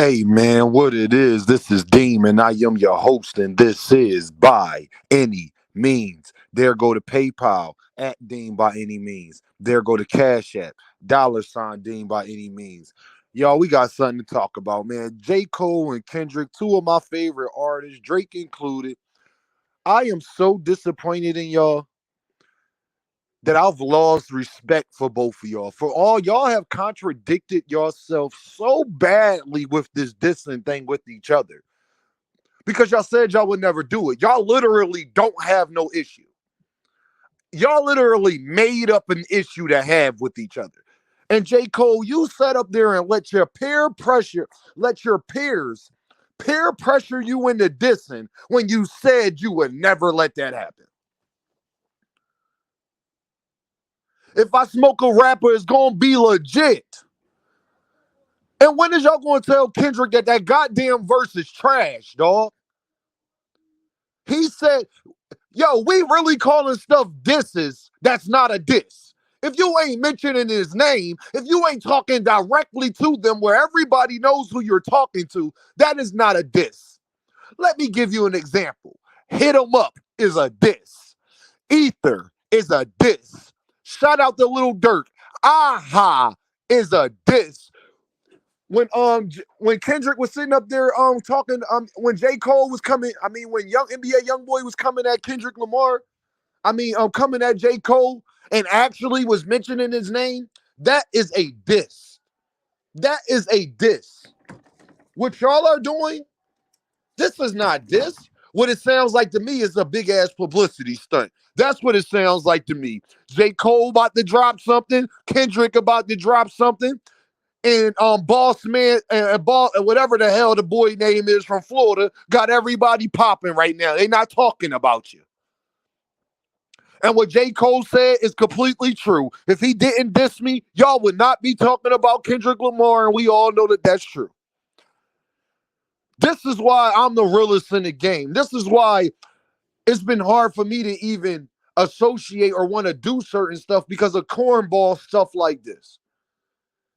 Hey man, what it is, this is Deem and I am your host, and this is By Any Means. There go to PayPal at Deem by any means. There go to Cash App, $ Deem by any means. Y'all, we got something to talk about, man. J.Cole and Kendrick, two of my favorite artists, Drake included. I am so disappointed in y'all that I've lost respect for both of y'all. For all y'all have contradicted yourself so badly with this dissing thing with each other. Because y'all said y'all would never do it. Y'all literally don't have no issue. Y'all literally made up an issue to have with each other. And J. Cole, you sat up there and let your peers peer pressure you into dissing when you said you would never let that happen. If I smoke a rapper, it's gonna be legit. And when is y'all gonna tell Kendrick that that goddamn verse is trash, dog? He said, yo, we really calling stuff disses that's not a diss. If you ain't mentioning his name, if you ain't talking directly to them where everybody knows who you're talking to, that is not a diss. Let me give you an example. Hit 'em up is a diss. Ether is a diss. Shout out to Lil Durk. Aha is a diss. When Kendrick was sitting up there talking when J. Cole was coming, when young NBA young boy was coming at Kendrick Lamar, coming at J. Cole and actually was mentioning his name, that is a diss. That is a diss. What y'all are doing, this is not diss. What it sounds like to me is a big ass publicity stunt. That's what it sounds like to me. J. Cole about to drop something, Kendrick about to drop something, and Boss Man and whatever the hell the boy name is from Florida got everybody popping right now. They not talking about you. And what J. Cole said is completely true. If he didn't diss me, y'all would not be talking about Kendrick Lamar, and we all know that that's true. This is why I'm the realest in the game. This is why it's been hard for me to even associate or want to do certain stuff because of cornball stuff like this.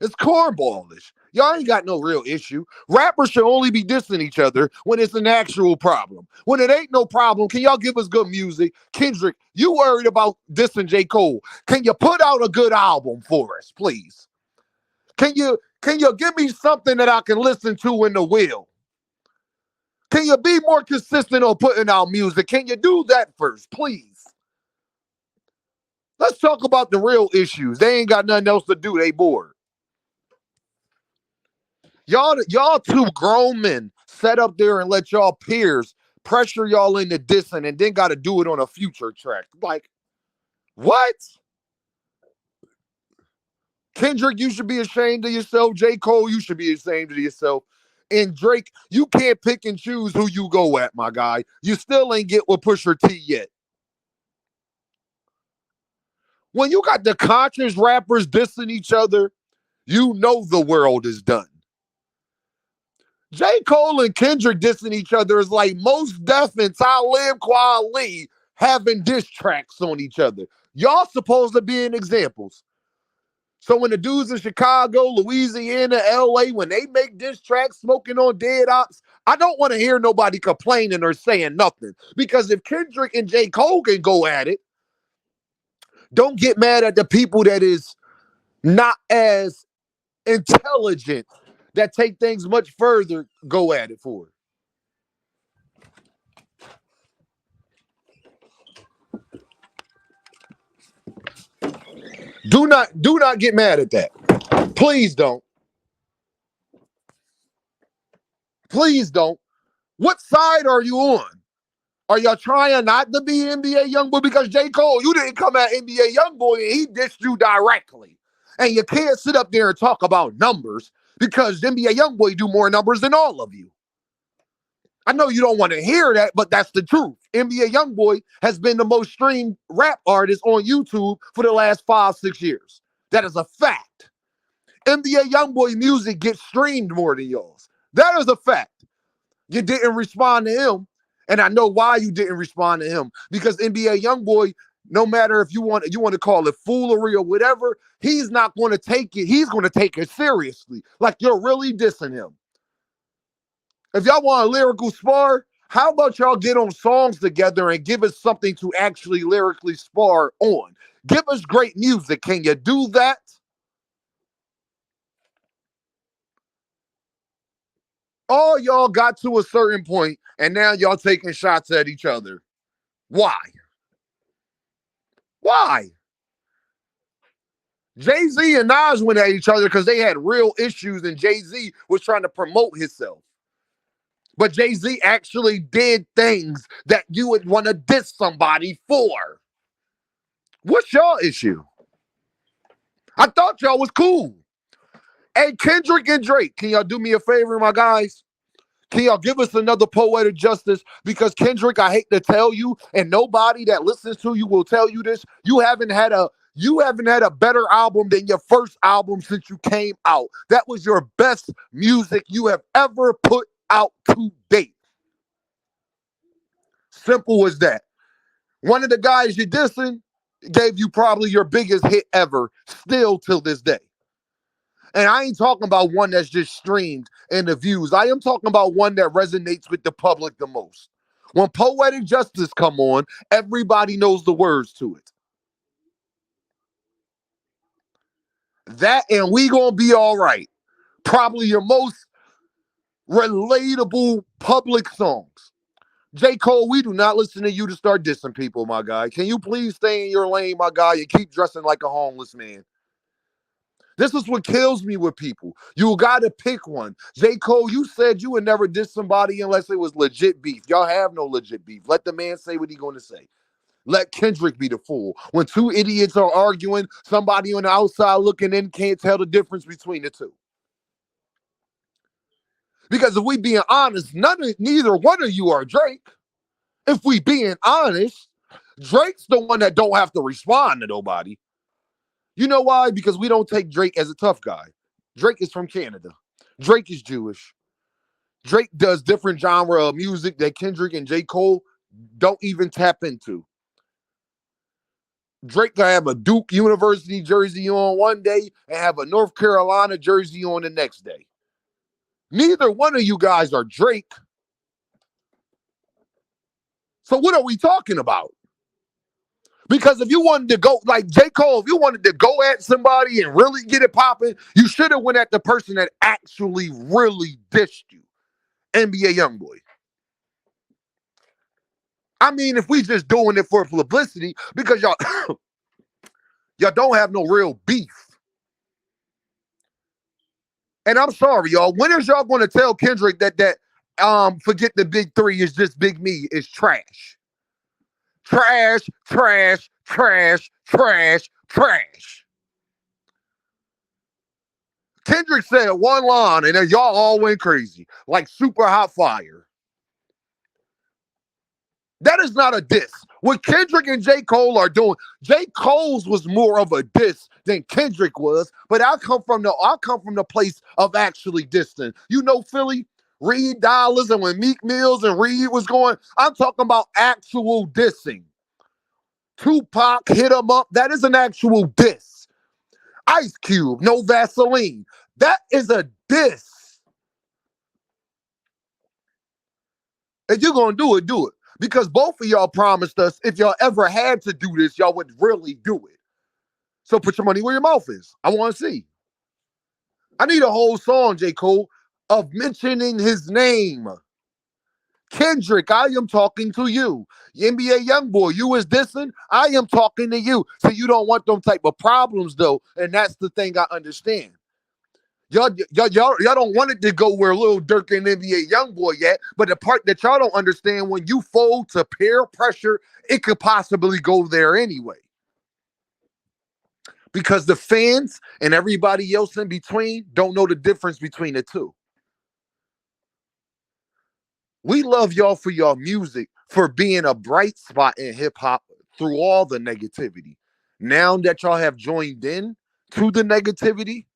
It's cornballish. Y'all ain't got no real issue. Rappers should only be dissing each other when it's an actual problem. When it ain't no problem, can y'all give us good music? Kendrick, you worried about dissing J. Cole. Can you put out a good album for us, please? Can you give me something that I can listen to in the wheel? Can you be more consistent on putting out music? Can you do that first, please? Let's talk about the real issues. They ain't got nothing else to do. They bored. Y'all two grown men set up there and let y'all peers pressure y'all into dissing and then got to do it on a future track. Like, what? Kendrick, you should be ashamed of yourself. J. Cole, you should be ashamed of yourself. And Drake, you can't pick and choose who you go at, my guy. You still ain't get with Pusha T yet. When you got the conscious rappers dissing each other, you know the world is done. J. Cole and Kendrick dissing each other is like Most Def and Talib Kweli having diss tracks on each other. Y'all supposed to be in examples. So when the dudes in Chicago, Louisiana, LA, when they make diss tracks smoking on Dead Ops, I don't want to hear nobody complaining or saying nothing. Because if Kendrick and J. Cole can go at it, don't get mad at the people that is not as intelligent, that take things much further, go at it for it. Do not get mad at that. Please don't. Please don't. What side are you on? Are y'all trying not to be NBA Youngboy? Because J. Cole, you didn't come at NBA Youngboy and he dissed you directly. And you can't sit up there and talk about numbers because NBA Youngboy do more numbers than all of you. I know you don't want to hear that, but that's the truth. NBA Youngboy has been the most streamed rap artist on YouTube for the last 5-6 years. That is a fact. NBA Youngboy music gets streamed more than yours. That is a fact. You didn't respond to him, and I know why you didn't respond to him. Because NBA Youngboy, no matter if you want to call it foolery or whatever, he's not going to take it. He's going to take it seriously. Like you're really dissing him. If y'all want a lyrical spar, how about y'all get on songs together and give us something to actually lyrically spar on? Give us great music. Can you do that? All y'all got to a certain point, and now y'all taking shots at each other. Why? Why? Jay-Z and Nas went at each other because they had real issues, and Jay-Z was trying to promote himself. But Jay-Z actually did things that you would want to diss somebody for. What's y'all issue? I thought y'all was cool. Hey, Kendrick and Drake, can y'all do me a favor, my guys? Can y'all give us another poetic justice? Because Kendrick, I hate to tell you, and nobody that listens to you will tell you this. You haven't had a better album than your first album since you came out. That was your best music you have ever put out to date. Simple as that. One of the guys you dissing gave you probably your biggest hit ever, still till this day. And I ain't talking about one that's just streamed and the views. I am talking about one that resonates with the public the most. When Poetic Justice come on, everybody knows the words to it. That and We Gonna Be All Right. Probably your most relatable public songs. J.Cole, we do not listen to you to start dissing people, my guy. Can you please stay in your lane, my guy, and keep dressing like a homeless man? This is what kills me with people. You got to pick one. J. Cole, you said you would never diss somebody unless it was legit beef. Y'all have no legit beef. Let the man say what he's going to say. Let Kendrick be the fool. When two idiots are arguing, somebody on the outside looking in can't tell the difference between the two. Because if we being honest, neither one of you are Drake. If we being honest, Drake's the one that don't have to respond to nobody. You know why? Because we don't take Drake as a tough guy. Drake is from Canada. Drake is Jewish. Drake does different genre of music that Kendrick and J. Cole don't even tap into. Drake can have a Duke University jersey on one day and have a North Carolina jersey on the next day. Neither one of you guys are Drake. So what are we talking about? Because if you wanted to go, like J. Cole, if you wanted to go at somebody and really get it popping, you should have went at the person that actually really dissed you. NBA Youngboy. I mean, if we just doing it for publicity, because y'all y'all don't have no real beef. And I'm sorry, y'all. When is y'all going to tell Kendrick that forget the big three is just Big Me is trash? Trash, trash, trash, trash, trash. Kendrick said one line, and then y'all all went crazy, like super hot fire. That is not a diss. What Kendrick and J. Cole are doing, J. Cole's was more of a diss than Kendrick was, but I come from the place of actually dissing. You know Philly? Reed Dollars and when Meek Mills and Reed was going, I'm talking about actual dissing. Tupac hit him up. That is an actual diss. Ice Cube, no Vaseline. That is a diss. If you're going to do it, do it. Because both of y'all promised us if y'all ever had to do this, y'all would really do it. So put your money where your mouth is. I want to see. I need a whole song, J. Cole, of mentioning his name. Kendrick, I am talking to you. NBA Youngboy, you is dissing. I am talking to you. So you don't want them type of problems, though. And that's the thing I understand. Y'all don't want it to go where Lil Durk and NBA Youngboy yet, but the part that y'all don't understand, when you fold to peer pressure, it could possibly go there anyway. Because the fans and everybody else in between don't know the difference between the two. We love y'all for y'all music, for being a bright spot in hip hop through all the negativity. Now that y'all have joined in to the negativity,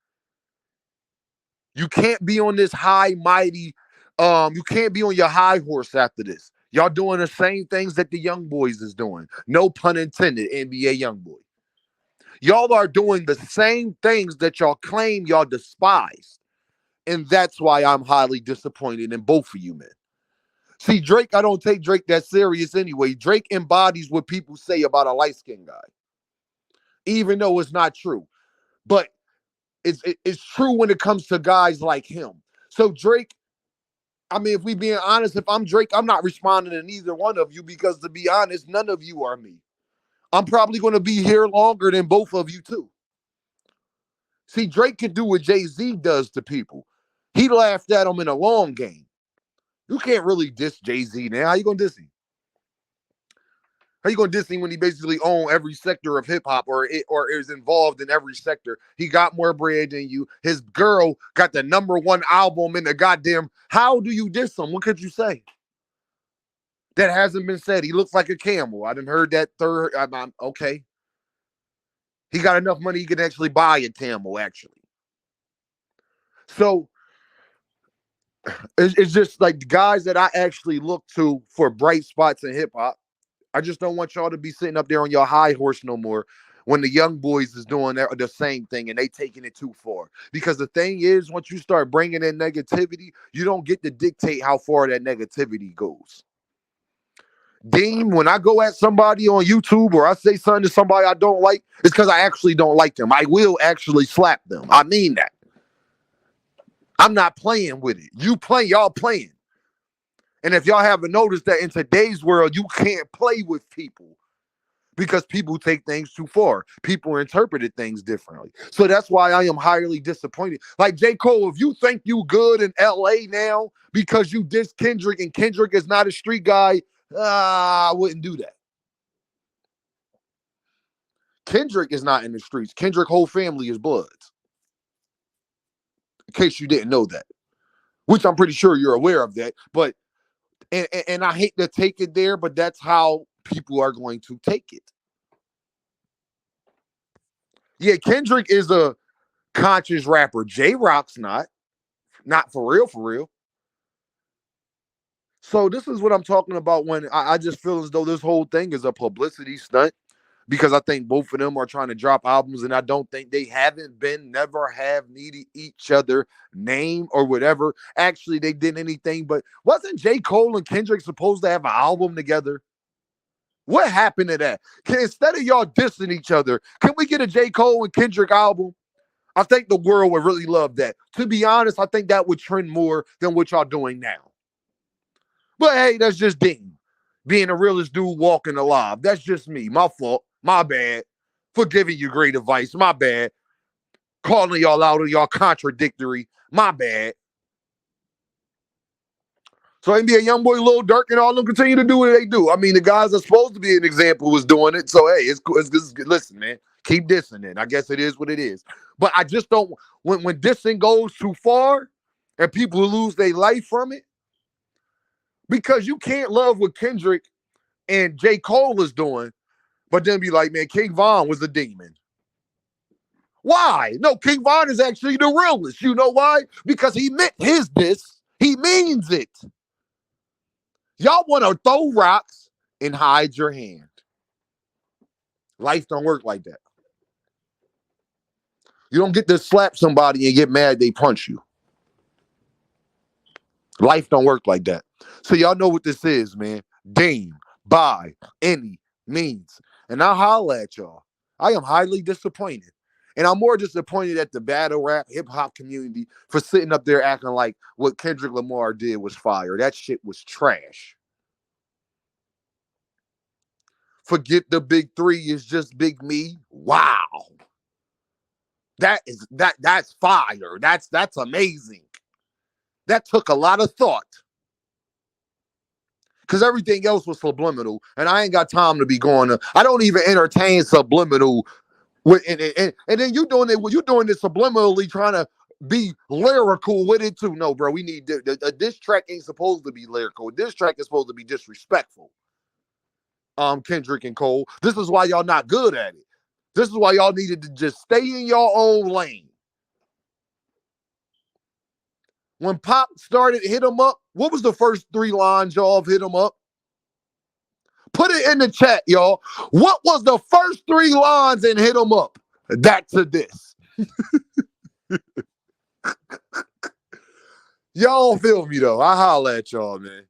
you can't be on this high mighty, you can't be on your high horse after this. Y'all doing the same things that the young boys is doing. No pun intended, NBA Youngboy. Y'all are doing the same things that y'all claim y'all despise. And that's why I'm highly disappointed in both of you, men. See, Drake, I don't take Drake that serious anyway. Drake embodies what people say about a light-skinned guy, even though it's not true. But it's true when it comes to guys like him. So Drake, I mean, if we being honest, if I'm Drake, I'm not responding to neither one of you because, to be honest, none of you are me. I'm probably going to be here longer than both of you, too. See, Drake can do what Jay-Z does to people. He laughed at him in a long game. You can't really diss Jay-Z now. How you going to diss him? How you going to diss him when he basically owns every sector of hip-hop or is involved in every sector? He got more bread than you. His girl got the #1 album in the goddamn... How do you diss him? What could you say? That hasn't been said. He looks like a camel. I done heard that third... okay. He got enough money he can actually buy a camel, actually. So... It's just like the guys that I actually look to for bright spots in hip-hop. I just don't want y'all to be sitting up there on your high horse no more when the young boys is doing the same thing and they taking it too far. Because the thing is, once you start bringing in negativity, you don't get to dictate how far that negativity goes. Dean, when I go at somebody on YouTube or I say something to somebody I don't like, it's because I actually don't like them. I will actually slap them. I mean that. I'm not playing with it. Y'all playing. And if y'all haven't noticed that in today's world, you can't play with people because people take things too far. People interpreted things differently. So that's why I am highly disappointed. Like J.Cole, if you think you good in LA now because you diss Kendrick and Kendrick is not a street guy, I wouldn't do that. Kendrick is not in the streets. Kendrick's whole family is Bloods. In case you didn't know that, which I'm pretty sure you're aware of that. But and I hate to take it there, but that's how people are going to take it. Yeah, Kendrick is a conscious rapper. J-Rock's not for real, for real. So this is what I'm talking about when I just feel as though this whole thing is a publicity stunt because I think both of them are trying to drop albums and I don't think they never have needed each other name or whatever. Actually, they did anything, but wasn't J. Cole and Kendrick supposed to have an album together? What happened to that? Instead of y'all dissing each other, can we get a J. Cole and Kendrick album? I think the world would really love that. To be honest, I think that would trend more than what y'all doing now. But hey, that's just Dean. Being the realest dude walking alive. That's just me. My fault. My bad. For giving you great advice. My bad. Calling y'all out on y'all contradictory. My bad. So NBA YoungBoy, Lil Durk, and all them continue to do what they do. I mean, the guys that's supposed to be an example was doing it. So hey, it's listen, man. Keep dissing it. I guess it is what it is. But I just don't when dissing goes too far and people lose their life from it. Because you can't love what Kendrick and J. Cole is doing, but then be like, man, King Von was a demon. Why? No, King Von is actually the realest. You know why? Because he meant his diss. He means it. Y'all want to throw rocks and hide your hand. Life don't work like that. You don't get to slap somebody and get mad they punch you. Life don't work like that. So y'all know what this is, man. Dame, by any means. And I'll holla at y'all. I am highly disappointed. And I'm more disappointed at the battle rap hip-hop community for sitting up there acting like what Kendrick Lamar did was fire. That shit was trash. Forget the big three, it's just Big Me. Wow. That's fire. That's amazing. That took a lot of thought. Because everything else was subliminal. And I ain't got time to be going to... I don't even entertain subliminal. And then you doing it subliminally trying to be lyrical with it too. No, bro, we need... This track ain't supposed to be lyrical. This track is supposed to be disrespectful. Kendrick and Cole. This is why y'all not good at it. This is why y'all needed to just stay in your own lane. When Pop started Hit 'Em Up, what was the first 3 lines y'all of Hit 'Em Up? Put it in the chat, y'all. What was the first 3 lines in Hit 'Em Up? That to this. Y'all feel me though. I holla at y'all, man.